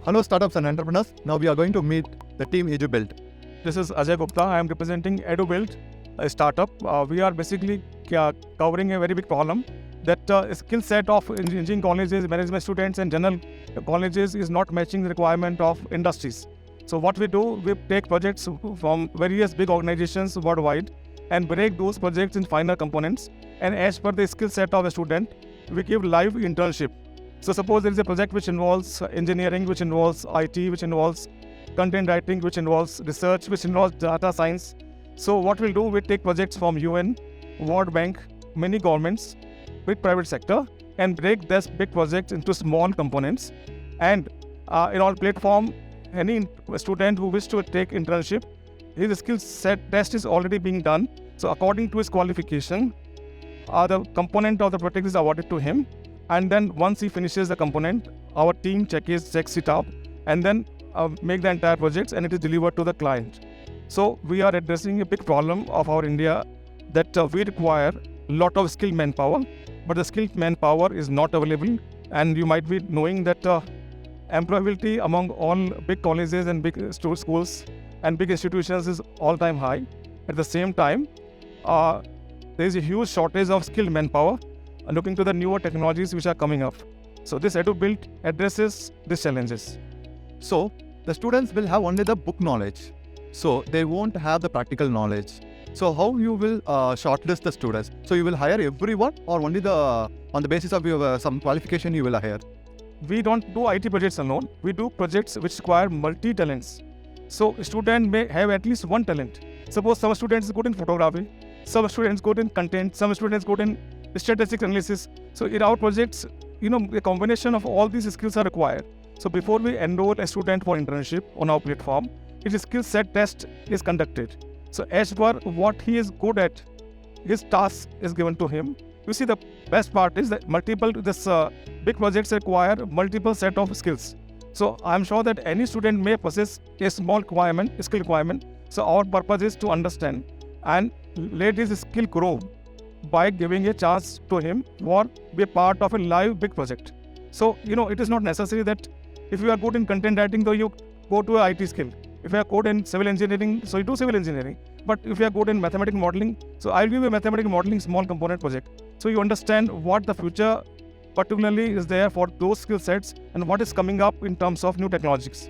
Hello startups and entrepreneurs. Now we are going to meet the team EduBild. This is Ajay Gupta. I am representing EduBild, a startup. We are basically covering a very big problem that skill set of engineering colleges, management students and general colleges is not matching the requirement of industries. So what we do, we take projects from various big organizations worldwide and break those projects in finer components. And as per the skill set of a student, we give live internship. So suppose there is a project which involves engineering, which involves IT, which involves content writing, which involves research, which involves data science. So what we'll do, we take projects from UN, World Bank, many governments, big private sector, and break this big project into small components. And in our platform, any student who wishes to take internship, his skill set test is already being done. So according to his qualification, the component of the project is awarded to him. And then once he finishes the component, our team checks it out and then make the entire project and it is delivered to the client. So we are addressing a big problem of our India that we require a lot of skilled manpower, but the skilled manpower is not available. And you might be knowing that employability among all big colleges and big schools and big institutions is all-time high. At the same time, there is a huge shortage of skilled manpower looking to the newer technologies which are coming up. So this EduBild addresses these challenges. So the students will have only the book knowledge. So they won't have the practical knowledge. So how you will shortlist the students? So you will hire everyone or only on the basis of your some qualification you will hire? We don't do IT projects alone. We do projects which require multi-talents. So a student may have at least one talent. Suppose some students is good in photography, some students good in content, some students good in statistics analysis. So in our projects, a combination of all these skills are required. So before we enroll a student for internship on our platform, his skill set test is conducted. So as per what he is good at, his task is given to him. You see, the best part is that big projects require multiple set of skills. So I'm sure that any student may possess a small skill requirement. So our purpose is to understand and let his skill grow by giving a chance to him or be a part of a live big project. So, it is not necessary that if you are good in content writing, though you go to an IT skill. If you are good in civil engineering, so you do civil engineering. But if you are good in mathematical modeling, so I'll give you a mathematical modeling small component project. So you understand what the future particularly is there for those skill sets and what is coming up in terms of new technologies.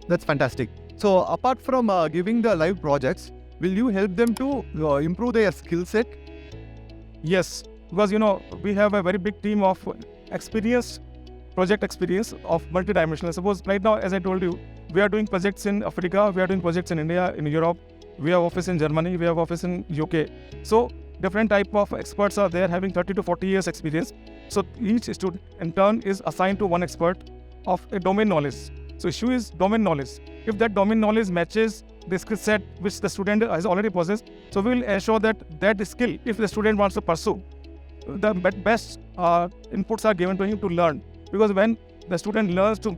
That's fantastic. So apart from giving the live projects, will you help them to improve their skill set? Yes, because we have a very big team of project experience of multidimensional. Suppose right now, as I told you, we are doing projects in Africa, we are doing projects in India, in Europe, we have office in Germany, we have office in UK. So different type of experts are there having 30 to 40 years experience. So each student in turn is assigned to one expert of a domain knowledge. So issue is domain knowledge. If that domain knowledge matches the skill set which the student has already possessed, so we will ensure that skill, if the student wants to pursue, the best inputs are given to him to learn. Because when the student learns to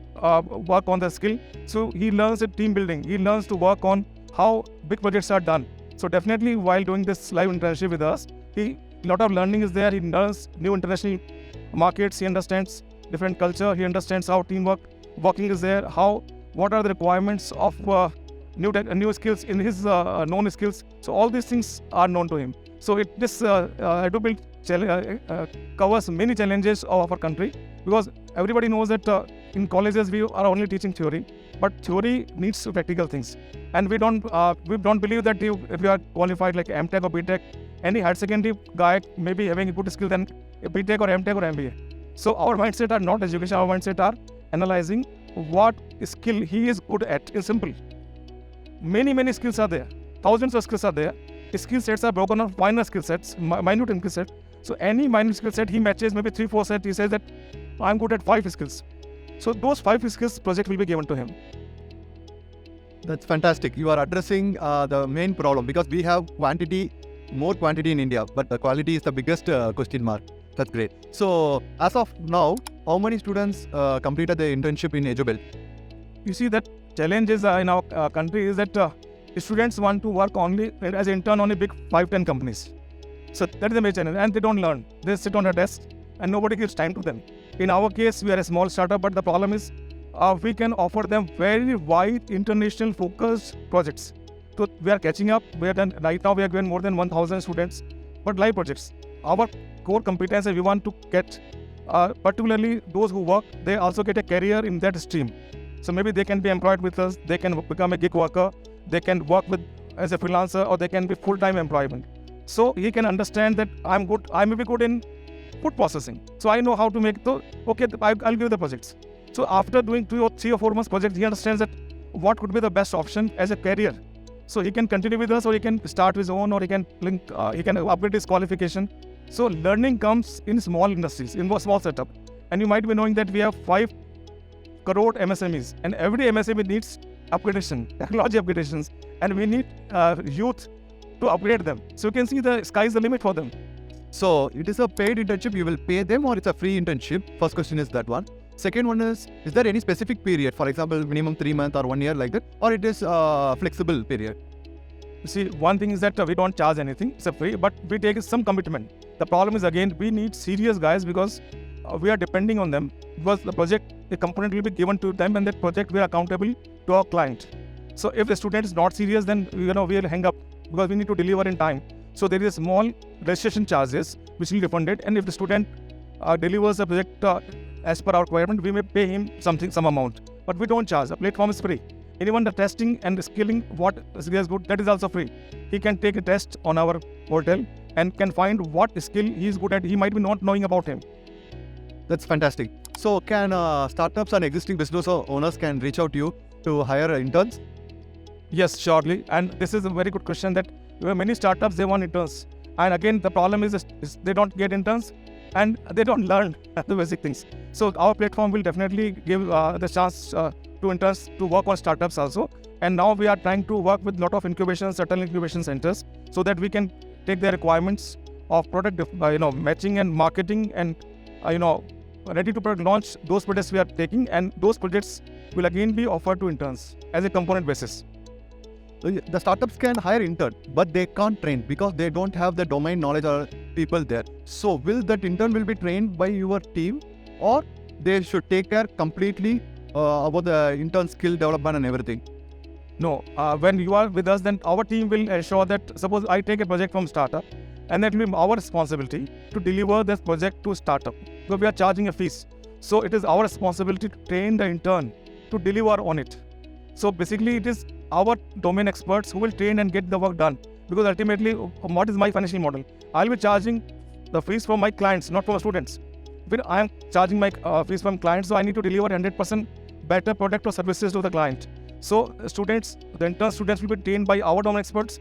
work on the skill, so he learns a team building, he learns to work on how big projects are done. So definitely while doing this live internship with us, a lot of learning is there. He learns new international markets, he understands different culture, he understands how teamwork working is there, what are the requirements of new skills in his known skills. So all these things are known to him. So this EduBild covers many challenges of our country, because everybody knows that in colleges we are only teaching theory, but theory needs practical things. And we don't believe that if you are qualified like MTech or BTech, any higher secondary guy may be having a good skill than a BTech or MTech or MBA. So our mindset are not education, our mindset are analyzing what skill he is good at. In simple, many skills are there, thousands of skills are there. Skill sets are broken on finer skill sets, minute skill set. So any minute skill set he matches maybe 3-4 sets, he says that I'm good at 5 skills. So those 5 skills project will be given to him. That's fantastic. You are addressing the main problem, because we have more quantity in India, but the quality is the biggest question mark. That's great. So as of now, how many students completed the internship in EduBild? You see, that challenges in our country is that students want to work only as an intern on a big 5-10 companies. So that is the major challenge, and they don't learn. They sit on a desk and nobody gives time to them. In our case, we are a small startup, but the problem is we can offer them very wide international focused projects. So we are catching up. Right now we are given more than 1,000 students, but live projects. Our core competence is we want to get, particularly those who work, they also get a career in that stream. So maybe they can be employed with us, they can become a gig worker, they can work with as a freelancer, or they can be full-time employment. So he can understand that I may be good in food processing. So I know how to make I'll give the projects. So after doing 3 or 4 months project, he understands that what could be the best option as a career. So he can continue with us, or he can start his own, or he can upgrade his qualification. So learning comes in small industries, in a small setup. And you might be knowing that we have 5 crore MSMEs, and every MSME needs upgradation, technology upgradations, and we need youth to upgrade them. So you can see the sky is the limit for them. So it is a paid internship, you will pay them, or it's a free internship? First question is that one. Second one is there any specific period, for example, minimum 3 months or 1 year like that, or it is flexible period? See, one thing is that we don't charge anything, it's a free, but we take some commitment. The problem is, again, we need serious guys because we are depending on them, because the project, the component will be given to them, and that project we are accountable to our client. So if the student is not serious, then we'll hang up, because we need to deliver in time. So there is a small registration charges which will be refunded, and if the student delivers the project as per our requirement, we may pay him some amount, but we don't charge. The platform is free. Anyone the testing and the skilling what is good, that is also free. He can take a test on our portal and can find what skill he is good at. He might be not knowing about him. That's fantastic. So can startups and existing business owners can reach out to you to hire interns? Yes, surely. And this is a very good question, that many startups, they want interns. And again, the problem is they don't get interns and they don't learn the basic things. So our platform will definitely give the chance to interns to work on startups also. And now we are trying to work with a lot of certain incubation centers, so that we can take their requirements of product matching and marketing, and ready to launch those products we are taking, and those projects will again be offered to interns as a component basis. So the startups can hire intern, but they can't train because they don't have the domain knowledge or people there. So will that intern will be trained by your team, or they should take care completely about the intern skill development and everything? No, when you are with us, then our team will ensure that, suppose I take a project from startup, and that will be our responsibility to deliver this project to startup. So we are charging a fees. So it is our responsibility to train the intern to deliver on it. So basically it is our domain experts who will train and get the work done. Because ultimately, what is my financial model? I'll be charging the fees from my clients, not from students. When I am charging my fees from clients, so I need to deliver 100% better product or services to the client. So the intern students will be trained by our domain experts.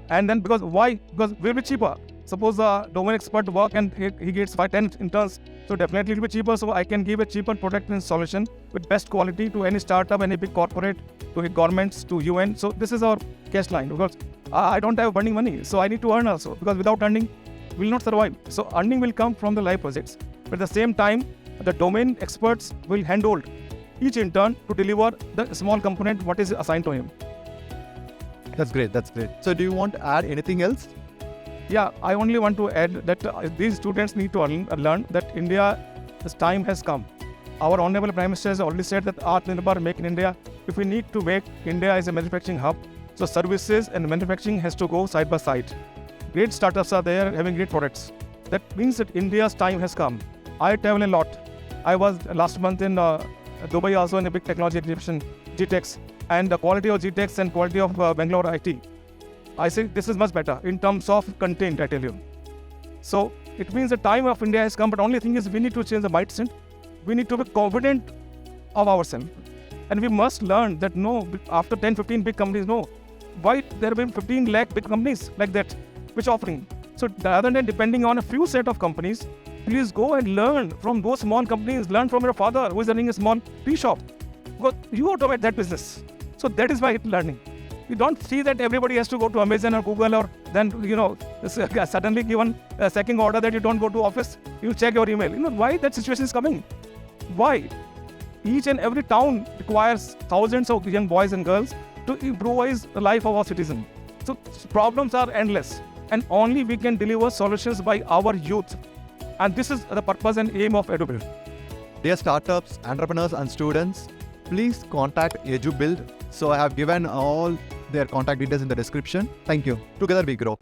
And then because we'll be cheaper. Suppose the domain expert work and he gets 5-10 interns, so definitely it will be cheaper. So I can give a cheaper product and solution with best quality to any startup, any big corporate, to governments, to UN. So this is our cash line, because I don't have burning money, so I need to earn also, because without earning, we will not survive. So earning will come from the live projects. But at the same time, the domain experts will handhold each intern to deliver the small component what is assigned to him. That's great. So do you want to add anything else? Yeah, I only want to add that these students need to learn that India's time has come. Our Honorable Prime Minister has already said that Atmanirbhar, Make in India. If we need to make India as a manufacturing hub, so services and manufacturing has to go side by side. Great startups are there having great products. That means that India's time has come. I travel a lot. I was last month in Dubai also in a big technology exhibition, GTEx, and the quality of GTEx and quality of Bengaluru IT. I think this is much better in terms of content, I tell you. So it means the time of India has come, but only thing is we need to change the mindset. We need to be confident of ourselves. And we must learn that after 10-15 big companies, why there have been 15 lakh big companies like that, which offering. So rather than depending on a few set of companies, please go and learn from those small companies. Learn from your father who is running a small tea shop. Because you automate that business. So that is why learning. You don't see that everybody has to go to Amazon or Google, or then suddenly given a second order that you don't go to office, you check your email. Why that situation is coming? Why? Each and every town requires thousands of young boys and girls to improvise the life of our citizen. So problems are endless, and only we can deliver solutions by our youth. And this is the purpose and aim of EduBild. Dear startups, entrepreneurs and students, please contact EduBild. So I have given all their contact details in the description. Thank you. Together we grow.